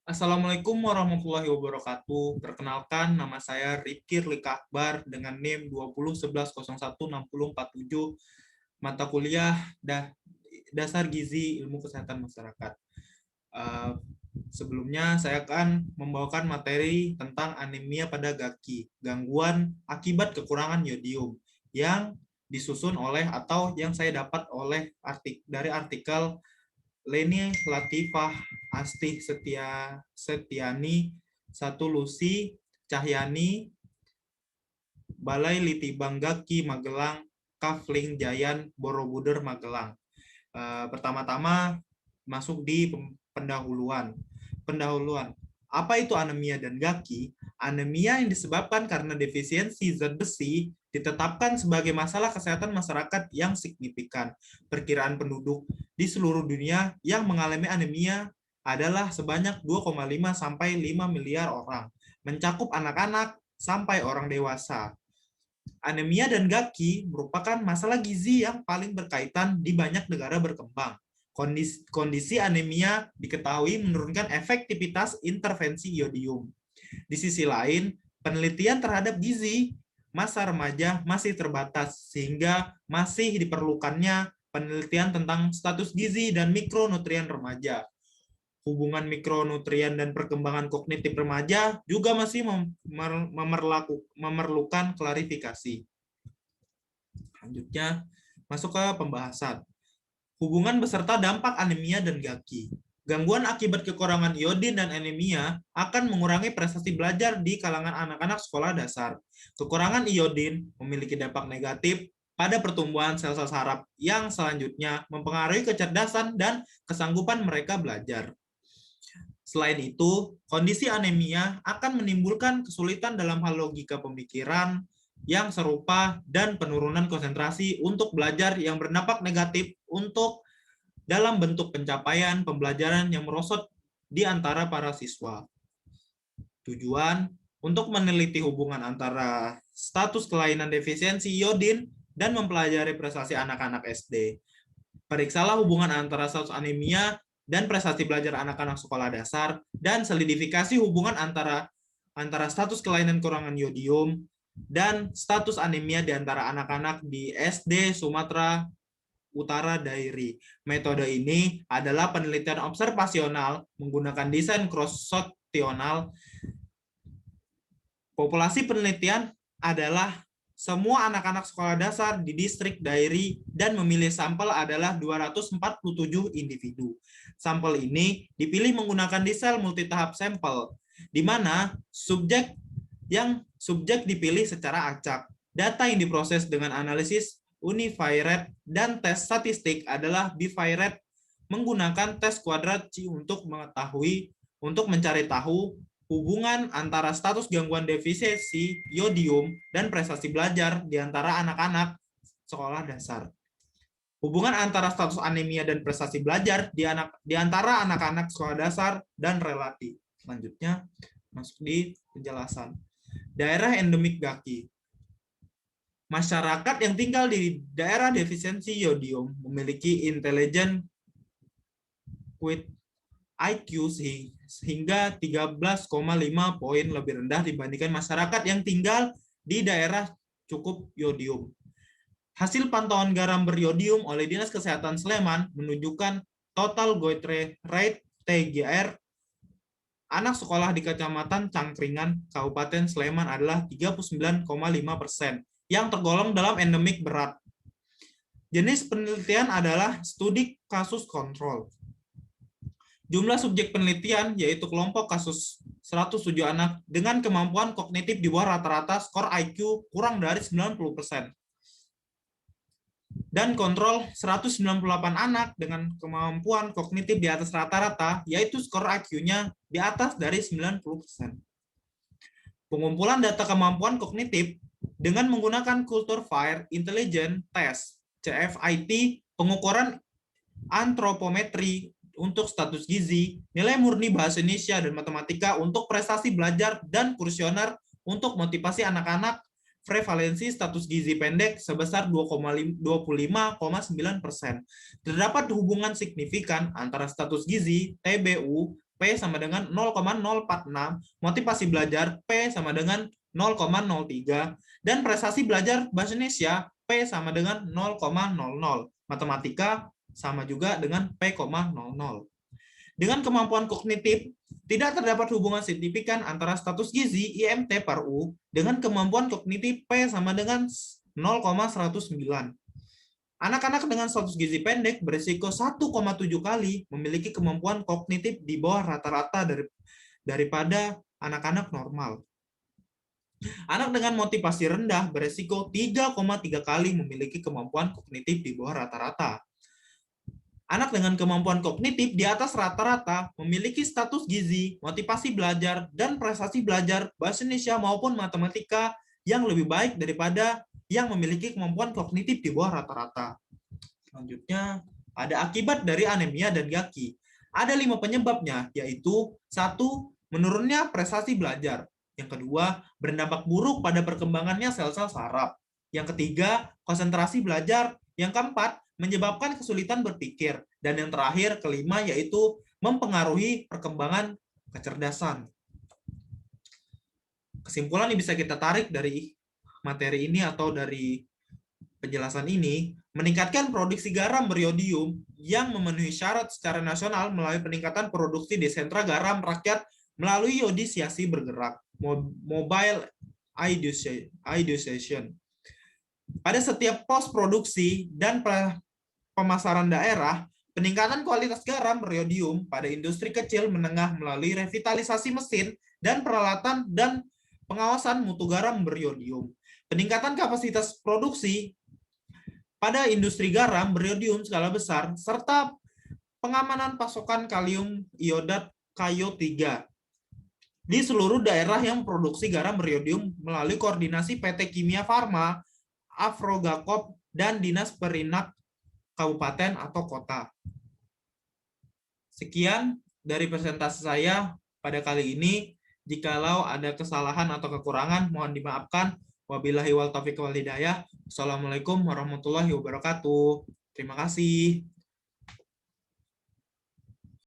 Assalamualaikum warahmatullahi wabarakatuh. Perkenalkan, nama saya Rifki Rlika Akbar dengan NIM 2011016047, mata kuliah Dasar Gizi Ilmu Kesehatan Masyarakat. Sebelumnya, saya akan membawakan materi tentang anemia pada gaki, gangguan akibat kekurangan yodium, yang disusun oleh atau yang saya dapat dari artikel Leni Latifah Astih Setiani, Satu Lucy Cahyani, Balai Litibang Gaki Magelang, Kafling Jayan Borobudur Magelang. Pertama-tama masuk di pendahuluan. Apa itu anemia dan gaki? Anemia yang disebabkan karena defisiensi zat besi ditetapkan sebagai masalah kesehatan masyarakat yang signifikan. Perkiraan penduduk di seluruh dunia yang mengalami anemia adalah sebanyak 2,5 sampai 5 miliar orang, mencakup anak-anak sampai orang dewasa. Anemia dan gaki merupakan masalah gizi yang paling berkaitan di banyak negara berkembang. Kondisi anemia diketahui menurunkan efektivitas intervensi iodium. Di sisi lain, penelitian terhadap gizi masa remaja masih terbatas, sehingga masih diperlukannya penelitian tentang status gizi dan mikronutrien remaja. Hubungan mikronutrien dan perkembangan kognitif remaja juga masih memerlukan klarifikasi. Selanjutnya, masuk ke pembahasan. Hubungan beserta dampak anemia dan gaki. Gangguan akibat kekurangan iodin dan anemia akan mengurangi prestasi belajar di kalangan anak-anak sekolah dasar. Kekurangan iodin memiliki dampak negatif pada pertumbuhan sel-sel saraf yang selanjutnya mempengaruhi kecerdasan dan kesanggupan mereka belajar. Selain itu, kondisi anemia akan menimbulkan kesulitan dalam hal logika pemikiran yang serupa dan penurunan konsentrasi untuk belajar yang berdampak negatif untuk dalam bentuk pencapaian pembelajaran yang merosot di antara para siswa. Tujuan untuk meneliti hubungan antara status kelainan defisiensi iodin dan mempelajari prestasi anak-anak SD. Periksalah hubungan antara status anemia dan prestasi belajar anak-anak sekolah dasar, dan selidifikasi hubungan antara status kelainan kekurangan iodium dan status anemia di antara anak-anak di SD Sumatera Utara Dairi. Metode ini adalah penelitian observasional menggunakan desain cross-sectional. Populasi penelitian adalah semua anak-anak sekolah dasar di distrik Dairi dan memilih sampel adalah 247 individu. Sampel ini dipilih menggunakan desain multitahap sampel, di mana subjek dipilih secara acak. Data yang diproses dengan analisis univariate dan tes statistik adalah bivariate menggunakan tes kuadrat C untuk mencari tahu hubungan antara status gangguan defisiensi iodium dan prestasi belajar di antara anak-anak sekolah dasar. Hubungan antara status anemia dan prestasi belajar di antara anak-anak sekolah dasar dan relatif. Selanjutnya, masuk di penjelasan. Daerah endemik gaki. Masyarakat yang tinggal di daerah defisiensi iodium memiliki intelligent with IQ hingga 13,5 poin lebih rendah dibandingkan masyarakat yang tinggal di daerah cukup iodium. Hasil pantauan garam beriodium oleh Dinas Kesehatan Sleman menunjukkan total goitre rate TGR anak sekolah di Kecamatan Cangkringan, Kabupaten Sleman adalah 39,5%, yang tergolong dalam endemik berat. Jenis penelitian adalah studi kasus kontrol. Jumlah subjek penelitian yaitu kelompok kasus 107 anak dengan kemampuan kognitif di bawah rata-rata skor IQ kurang dari 90%. Dan kontrol 198 anak dengan kemampuan kognitif di atas rata-rata, yaitu skor IQ-nya di atas dari 90%. Pengumpulan data kemampuan kognitif dengan menggunakan Culture Fire Intelligence Test, CFIT, pengukuran antropometri untuk status gizi, nilai murni bahasa Indonesia dan matematika untuk prestasi belajar, dan kuesioner untuk motivasi anak-anak, prevalensi status gizi pendek sebesar 25,9%. Terdapat hubungan signifikan antara status gizi, TBU, P sama dengan 0,046, motivasi belajar P sama dengan 0,03, dan prestasi belajar bahasa Indonesia P sama dengan 0,00. Matematika sama juga dengan P,00. Dengan kemampuan kognitif, tidak terdapat hubungan signifikan antara status gizi IMT per U dengan kemampuan kognitif P sama dengan 0,109. Anak-anak dengan status gizi pendek berisiko 1,7 kali memiliki kemampuan kognitif di bawah rata-rata daripada anak-anak normal. Anak dengan motivasi rendah berisiko 3,3 kali memiliki kemampuan kognitif di bawah rata-rata. Anak dengan kemampuan kognitif di atas rata-rata memiliki status gizi, motivasi belajar, dan prestasi belajar bahasa Indonesia maupun matematika yang lebih baik daripada yang memiliki kemampuan kognitif di bawah rata-rata. Selanjutnya, ada akibat dari anemia dan GAKI. Ada 5 penyebabnya, yaitu 1. Menurunnya prestasi belajar. Yang kedua, berdampak buruk pada perkembangannya sel-sel saraf. Yang ketiga, konsentrasi belajar. Yang keempat, menyebabkan kesulitan berpikir. Dan yang terakhir, kelima, yaitu mempengaruhi perkembangan kecerdasan. Kesimpulan yang bisa kita tarik dari materi ini atau dari penjelasan ini, meningkatkan produksi garam beriodium yang memenuhi syarat secara nasional melalui peningkatan produksi di sentra garam rakyat melalui iodisasi bergerak, mobile iodization. Pada setiap pos produksi dan pemasaran daerah, peningkatan kualitas garam beriodium pada industri kecil menengah melalui revitalisasi mesin dan peralatan dan pengawasan mutu garam beriodium. Peningkatan kapasitas produksi pada industri garam beriodium skala besar, serta pengamanan pasokan kalium iodat KIO3 di seluruh daerah yang produksi garam beriodium melalui koordinasi PT Kimia Farma, Afrogakop, dan Dinas Perinak Kabupaten atau Kota. Sekian dari presentasi saya pada kali ini. Jikalau ada kesalahan atau kekurangan, mohon dimaafkan. Wabillahi wal taufiq wal hidayah. Assalamualaikum warahmatullahi wabarakatuh. Terima kasih.